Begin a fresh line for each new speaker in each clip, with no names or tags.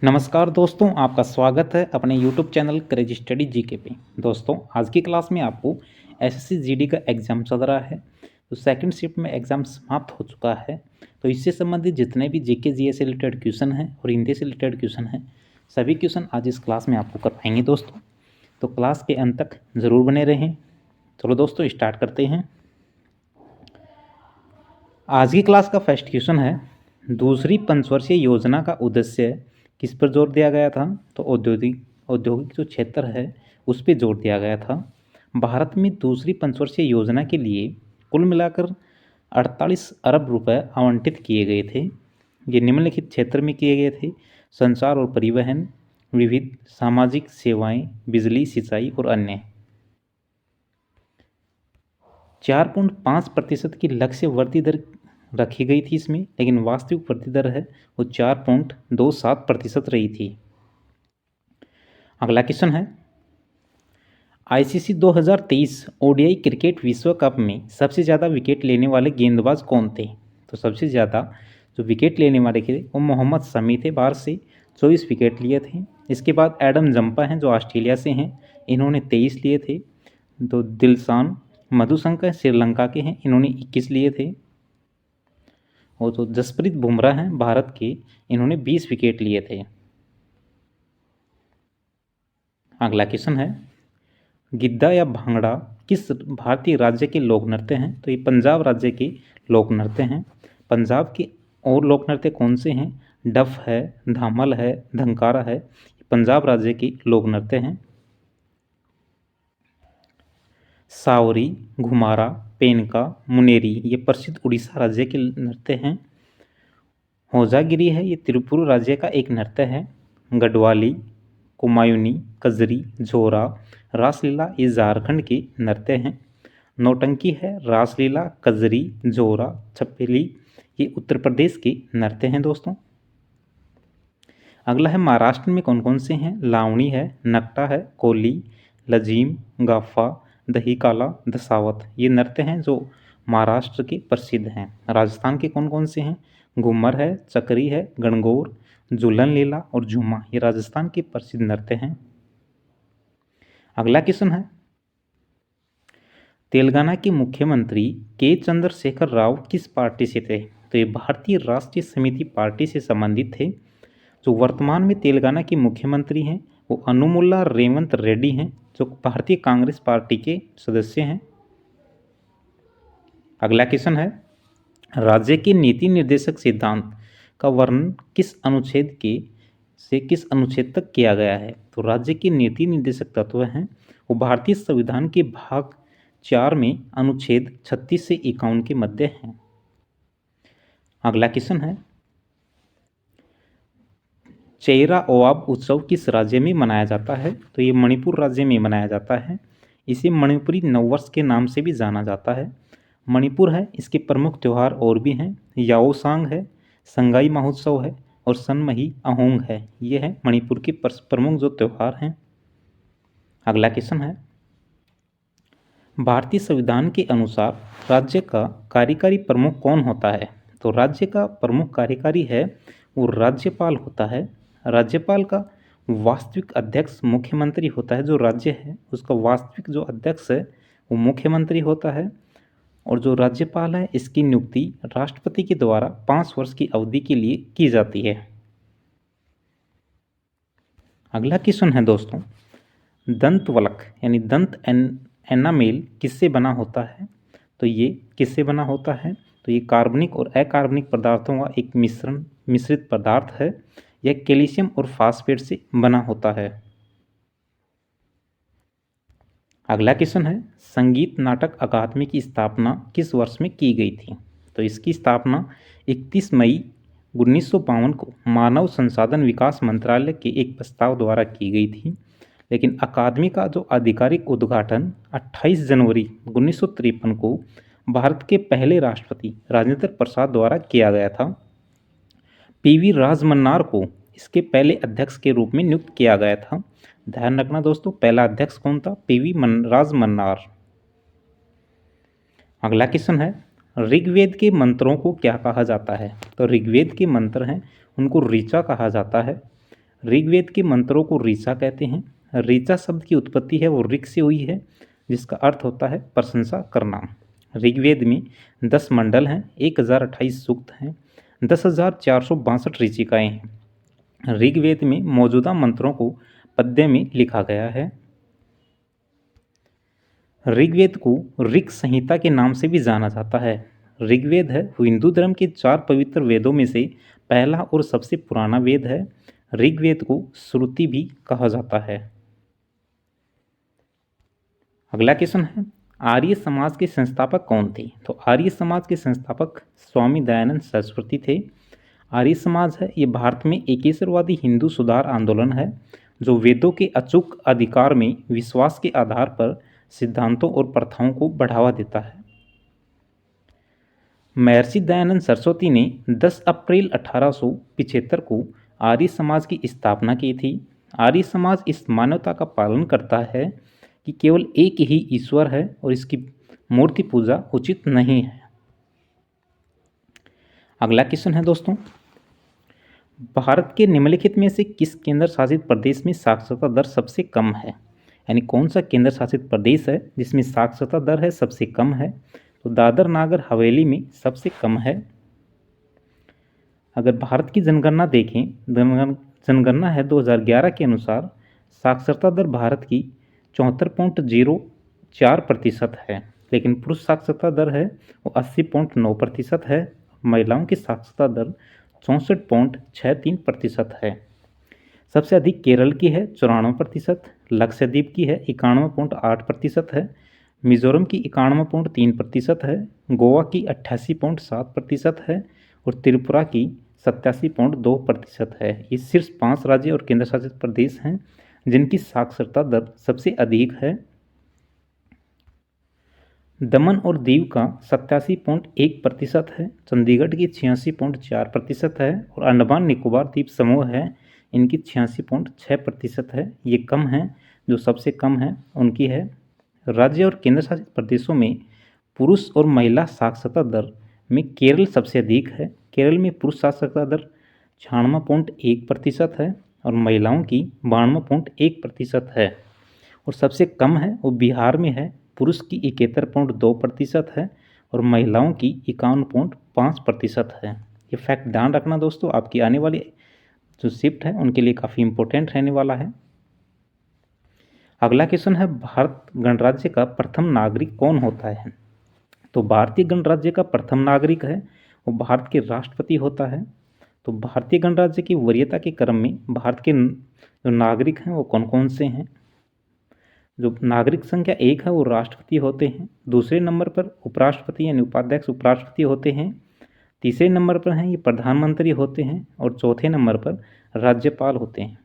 नमस्कार दोस्तों, आपका स्वागत है अपने YouTube channel crazy study GK पे। दोस्तों, आज की क्लास में आपको एसएससी जीडी का एग्ज़ाम चल रहा है। तो सेकंड शिफ्ट में एग्ज़ाम समाप्त हो चुका है। तो इससे संबंधित जितने भी जीके जीएस से रिलेटेड क्वेश्चन हैं और हिंदी से रिलेटेड क्वेश्चन हैं, सभी क्वेश्चन आज इस क्लास में आपको करवाएंगे दोस्तों। तो क्लास के अंत तक ज़रूर बने रहें। चलो दोस्तों, स्टार्ट करते हैं। आज की क्लास का फर्स्ट क्वेश्चन है, दूसरी पंचवर्षीय योजना का उद्देश्य किस पर जोर दिया गया था? तो औद्योगिक जो क्षेत्र है उस पर जोर दिया गया था। भारत में दूसरी पंचवर्षीय योजना के लिए कुल मिलाकर 48 अरब रुपए आवंटित किए गए थे। ये निम्नलिखित क्षेत्र में किए गए थे: संचार और परिवहन, विविध सामाजिक सेवाएं, बिजली, सिंचाई और अन्य। 4.5% की लक्ष्य वृद्धि दर रखी गई थी इसमें, लेकिन वास्तविक वृद्धि दर है वो 4.27% रही थी। अगला क्वेश्चन है, आईसीसी 2023 ओडीआई क्रिकेट विश्व कप में सबसे ज़्यादा विकेट लेने वाले गेंदबाज कौन थे? तो सबसे ज़्यादा जो विकेट लेने वाले थे वो मोहम्मद शमी थे, बाहर से 24 विकेट लिए थे। इसके बाद एडम जंपा हैं जो ऑस्ट्रेलिया से हैं, इन्होंने 23 लिए थे। तो दिलशान मधुशंकर श्रीलंका के हैं, इन्होंने 21 लिए थे। और जो जसप्रीत बुमराह हैं भारत के, इन्होंने 20 विकेट लिए थे। अगला क्वेश्चन है, गिद्दा या भांगड़ा किस भारतीय राज्य के लोक नृत्य हैं? तो ये पंजाब राज्य के लोक नृत्य हैं। पंजाब के और लोक नृत्य कौन से हैं? डफ है, धामल है, धंकारा है। पंजाब राज्य के लोक नृत्य हैं। सावरी, घुमारा, पेनका, मुनेरी ये प्रसिद्ध उड़ीसा राज्य के नृत्य हैं। होजागिरी है, ये त्रिपुरा राज्य का एक नृत्य है। गढ़वाली, कुमायूनी, कजरी, झोरा, रासलीला ये झारखंड के नृत्य हैं। नौटंकी है, रासलीला, कजरी, झोरा, छपेली ये उत्तर प्रदेश के नृत्य हैं दोस्तों। अगला है, महाराष्ट्र में कौन कौन से हैं? लावणी है, नकटा है, कोली, लजीम, गाफा, दही काला, दसावत ये नृत्य हैं जो महाराष्ट्र के प्रसिद्ध हैं। राजस्थान के कौन कौन से हैं? घूमर है, चकरी है, गणगौर, झूलन लीला और झूमा ये राजस्थान के प्रसिद्ध नृत्य हैं। अगला क्वेश्चन है, तेलंगाना के मुख्यमंत्री के चंद्रशेखर राव किस पार्टी से थे? तो ये भारतीय राष्ट्रीय समिति पार्टी से संबंधित थे। जो वर्तमान में तेलंगाना के मुख्यमंत्री हैं वो अनुमुल्ला रेवंत रेड्डी हैं, जो भारतीय कांग्रेस पार्टी के सदस्य हैं। अगला क्वेश्चन है, राज्य के नीति निर्देशक सिद्धांत का वर्णन किस अनुच्छेद तक किया गया है? तो राज्य के नीति निर्देशक तत्व हैं वो भारतीय संविधान के भाग 4 में अनुच्छेद 36 से 51 के मध्य हैं। अगला क्वेश्चन है, चेरा ओवाब उत्सव किस राज्य में मनाया जाता है? तो ये मणिपुर राज्य में मनाया जाता है। इसे मणिपुरी नववर्ष के नाम से भी जाना जाता है। मणिपुर है, इसके प्रमुख त्यौहार और भी हैं। याओसांग है, संगाई महोत्सव है और सनमही अहोंग है। ये है मणिपुर के प्रमुख जो त्यौहार हैं। अगला क्वेश्चन है, भारतीय संविधान के अनुसार राज्य का कार्यकारी प्रमुख कौन होता है? तो राज्य का प्रमुख कार्यकारी है वो राज्यपाल होता है। राज्यपाल का वास्तविक अध्यक्ष मुख्यमंत्री होता है। जो राज्य है उसका वास्तविक जो अध्यक्ष है वो मुख्यमंत्री होता है। और जो राज्यपाल है इसकी नियुक्ति राष्ट्रपति के द्वारा 5 वर्ष की अवधि के लिए की जाती है। अगला क्वेश्चन है दोस्तों, दंतवल्क यानी दंत एनामेल किससे बना होता है? तो ये किससे बना होता है? तो ये कार्बनिक और अकार्बनिक पदार्थों का एक मिश्रित पदार्थ है। यह कैल्शियम और फास्फेट से बना होता है। अगला क्वेश्चन है, संगीत नाटक अकादमी की स्थापना किस वर्ष में की गई थी? तो इसकी स्थापना 31 मई 1952 को मानव संसाधन विकास मंत्रालय के एक प्रस्ताव द्वारा की गई थी, लेकिन अकादमी का जो आधिकारिक उद्घाटन 28 जनवरी 1953 को भारत के पहले राष्ट्रपति राजेंद्र प्रसाद द्वारा किया गया था। पीवी राजमन्नार को इसके पहले अध्यक्ष के रूप में नियुक्त किया गया था। ध्यान रखना दोस्तों, पहला अध्यक्ष कौन था? पीवी राजमन्नार। अगला क्वेश्चन है, ऋग्वेद के मंत्रों को क्या कहा जाता है? तो ऋग्वेद के मंत्र हैं उनको ऋचा कहा जाता है। ऋग्वेद के मंत्रों को ऋचा कहते हैं। ऋचा शब्द की उत्पत्ति है वो ऋक से हुई है, जिसका अर्थ होता है प्रशंसा करना। ऋग्वेद में 10 मंडल हैं, 1028 सूक्त हैं, 10,462 ऋचिकाएँ हैं। ऋग्वेद में मौजूदा मंत्रों को पद्य में लिखा गया है। ऋग्वेद को ऋक संहिता के नाम से भी जाना जाता है। ऋग्वेद है हिंदू धर्म के 4 पवित्र वेदों में से पहला और सबसे पुराना वेद है। ऋग्वेद को श्रुति भी कहा जाता है। अगला क्वेश्चन है, आर्य समाज के संस्थापक कौन थे? तो आर्य समाज के संस्थापक स्वामी दयानंद सरस्वती थे। आर्य समाज है ये भारत में एकेश्वरवादी हिंदू सुधार आंदोलन है जो वेदों के अचूक अधिकार में विश्वास के आधार पर सिद्धांतों और प्रथाओं को बढ़ावा देता है। महर्षि दयानंद सरस्वती ने 10 अप्रैल 1875 को आर्य समाज की स्थापना की थी। आर्य समाज इस मान्यता का पालन करता है कि केवल एक ही ईश्वर है और इसकी मूर्ति पूजा उचित नहीं है। अगला क्वेश्चन है दोस्तों, भारत के निम्नलिखित में से किस केंद्र शासित प्रदेश में साक्षरता दर सबसे कम है? यानी कौन सा केंद्र शासित प्रदेश है जिसमें साक्षरता दर है सबसे कम है? तो दादर नागर हवेली में सबसे कम है। अगर भारत की जनगणना देखें, जनगणना है 2011 के अनुसार साक्षरता दर भारत की 74.04% है, लेकिन पुरुष साक्षरता दर है वो 80.9% है। महिलाओं की साक्षरता दर 64.63% है। सबसे अधिक केरल की है 94%, लक्षद्वीप की है 91.8% है, मिजोरम की 91.3% है, गोवा की 88.7% है और त्रिपुरा की 87.2% है। ये सिर्फ 5 राज्य और केंद्र शासित प्रदेश हैं जिनकी साक्षरता दर सबसे अधिक है। दमन और दीव का 87.1% है, चंडीगढ़ की 86.4% है और अंडमान निकोबार द्वीप समूह है इनकी 86.6% है। ये कम है, जो सबसे कम है उनकी है। राज्य और केंद्र शासित प्रदेशों में पुरुष और महिला साक्षरता दर में केरल सबसे अधिक है। केरल में पुरुष साक्षरता दर 96.1% है और महिलाओं की 92.1% है। और सबसे कम है वो बिहार में है, पुरुष की 71.2% है और महिलाओं की 51.5% है। ये फैक्ट ध्यान रखना दोस्तों, आपकी आने वाली जो शिफ्ट है उनके लिए काफ़ी इम्पोर्टेंट रहने वाला है। अगला क्वेश्चन है, भारत गणराज्य का प्रथम नागरिक कौन होता है? तो भारतीय गणराज्य का प्रथम नागरिक है वो भारत के राष्ट्रपति होता है। तो भारतीय गणराज्य की वरीयता के क्रम में भारत के जो नागरिक हैं वो कौन कौन से हैं? जो नागरिक संख्या 1 है वो राष्ट्रपति होते हैं। दूसरे नंबर पर उपराष्ट्रपति यानी उपाध्यक्ष उपराष्ट्रपति होते हैं। तीसरे नंबर पर हैं ये प्रधानमंत्री होते हैं और चौथे नंबर पर राज्यपाल होते हैं।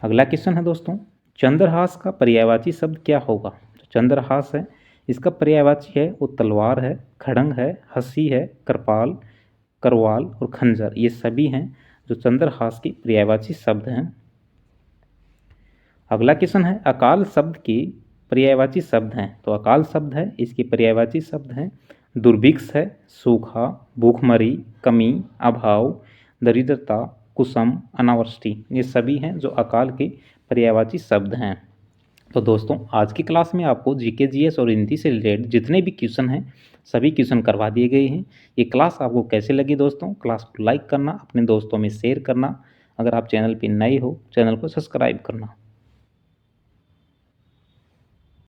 अगला क्वेश्चन है दोस्तों, चंद्रहास का पर्यायवाची शब्द क्या होगा? तो चंद्रहास है इसका पर्यायवाची है वो तलवार है, खड़ंग है, हंसी है, कृपाल, करवाल और खंजर। ये सभी हैं जो चंद्रहास के पर्यायवाची शब्द हैं। अगला क्वेश्चन है, अकाल शब्द के पर्यायवाची शब्द हैं। तो अकाल शब्द है इसके पर्यायवाची शब्द हैं दुर्भिक्ष है, सूखा, भूखमरी, कमी, अभाव, दरिद्रता, कुसम, अनावृष्टि। ये सभी हैं जो अकाल के पर्यायवाची शब्द हैं। तो दोस्तों आज की क्लास में आपको जीके जीएस और हिंदी से रिलेटेड जितने भी क्वेश्चन हैं सभी क्वेश्चन करवा दिए गए हैं। ये क्लास आपको कैसे लगी दोस्तों? क्लास को लाइक करना, अपने दोस्तों में शेयर करना, अगर आप चैनल पर नए हो चैनल को सब्सक्राइब करना।